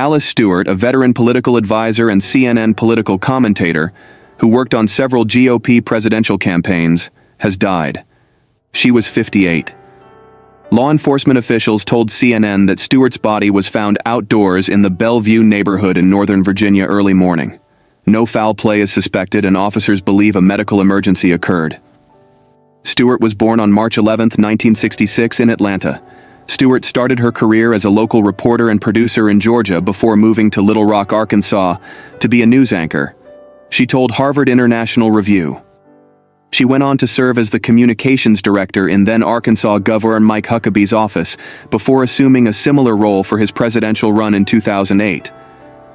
Alice Stewart, a veteran political advisor and CNN political commentator who worked on several GOP presidential campaigns, has died. She was 58. Law enforcement officials told CNN that Stewart's body was found outdoors in the Bellevue neighborhood in Northern Virginia early morning. No foul play is suspected, and officers believe a medical emergency occurred. Stewart was born on March 11, 1966 in Atlanta. Stewart started her career as a local reporter and producer in Georgia before moving to Little Rock, Arkansas, to be a news anchor. She told Harvard International Review. She went on to serve as the communications director in then Arkansas Governor Mike Huckabee's office before assuming a similar role for his presidential run in 2008.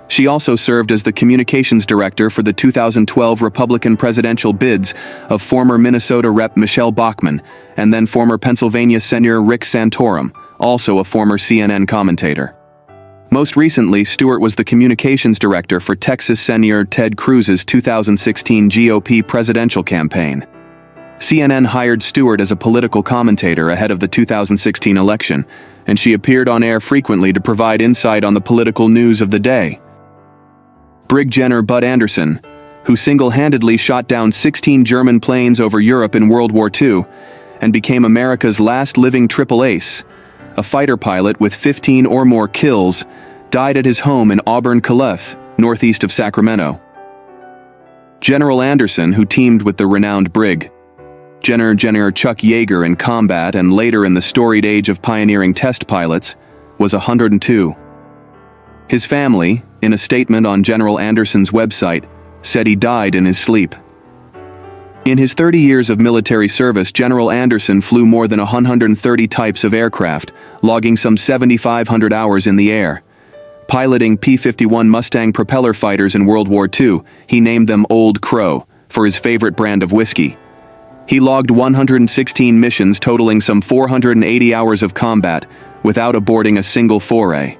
She also served as the communications director for the 2012 Republican presidential bids of former Minnesota Rep. Michelle Bachmann and then former Pennsylvania Senator Rick Santorum, also a former CNN commentator. Most recently, Stewart was the communications director for Texas Senator Ted Cruz's 2016 GOP presidential campaign. CNN hired Stewart as a political commentator ahead of the 2016 election, and she appeared on air frequently to provide insight on the political news of the day. Brig General Bud Anderson, who single-handedly shot down 16 German planes over Europe in World War II and became America's last living triple ace, a fighter pilot with 15 or more kills, died at his home in Auburn, Calif, northeast of Sacramento. General Anderson, who teamed with the renowned Brig General Chuck Yeager in combat and later in the storied age of pioneering test pilots, was 102. His family, in a statement on General Anderson's website, said he died in his sleep. In his 30 years of military service, General Anderson flew more than 130 types of aircraft, logging some 7,500 hours in the air. Piloting P-51 Mustang propeller fighters in World War II, he named them Old Crow, for his favorite brand of whiskey. He logged 116 missions totaling some 480 hours of combat, without aborting a single foray.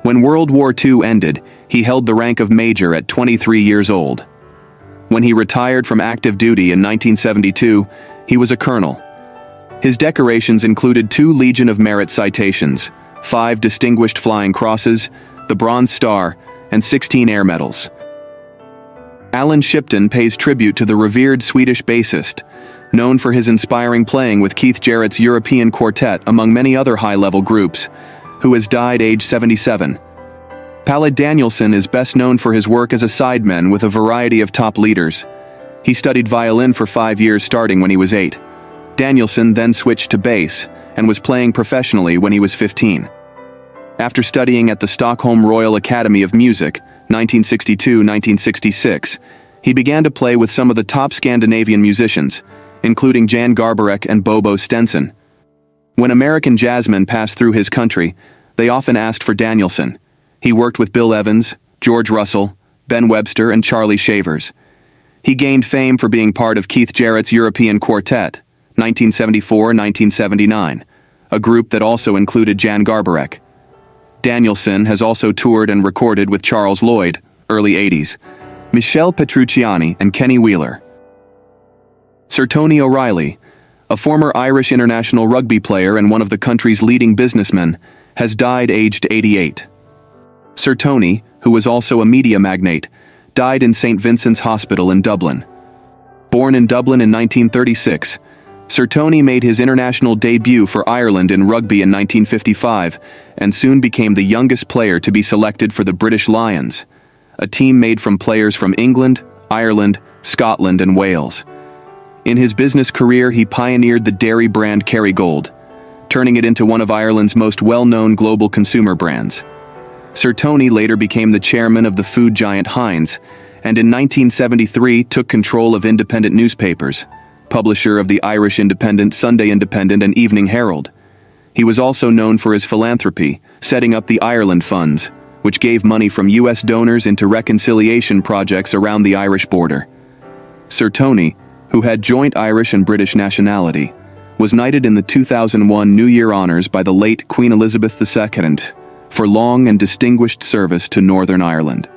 When World War II ended, he held the rank of major at 23 years old. When he retired from active duty in 1972, he was a colonel. His decorations included 2 Legion of Merit citations, 5 Distinguished Flying Crosses, the Bronze Star, and 16 Air Medals. Alan Shipton pays tribute to the revered Swedish bassist, known for his inspiring playing with Keith Jarrett's European Quartet among many other high-level groups, who has died age 77. Palle Danielsson is best known for his work as a sideman with a variety of top leaders. He studied violin for 5 years starting when he was 8. Danielsson then switched to bass and was playing professionally when he was 15. After studying at the Stockholm Royal Academy of Music, 1962-1966, he began to play with some of the top Scandinavian musicians, including Jan Garbarek and Bobo Stenson. When American jazzmen passed through his country, they often asked for Danielsson. He worked with Bill Evans, George Russell, Ben Webster, and Charlie Shavers. He gained fame for being part of Keith Jarrett's European Quartet, 1974-1979, a group that also included Jan Garbarek. Danielsson has also toured and recorded with Charles Lloyd, early 80s, Michelle Petrucciani, and Kenny Wheeler. Sir Tony O'Reilly, a former Irish international rugby player and one of the country's leading businessmen, has died aged 88. Sir Tony, who was also a media magnate, died in St. Vincent's Hospital in Dublin. Born in Dublin in 1936, Sir Tony made his international debut for Ireland in rugby in 1955 and soon became the youngest player to be selected for the British Lions, a team made from players from England, Ireland, Scotland, and Wales. In his business career, he pioneered the dairy brand Kerrygold, turning it into one of Ireland's most well-known global consumer brands. Sir Tony later became the chairman of the food giant Heinz, and in 1973 took control of independent newspapers, publisher of the Irish Independent, Sunday Independent, and Evening Herald. He was also known for his philanthropy, setting up the Ireland Funds, which gave money from U.S. donors into reconciliation projects around the Irish border. Sir Tony, who had joint Irish and British nationality, was knighted in the 2001 New Year honors by the late Queen Elizabeth II for long and distinguished service to Northern Ireland.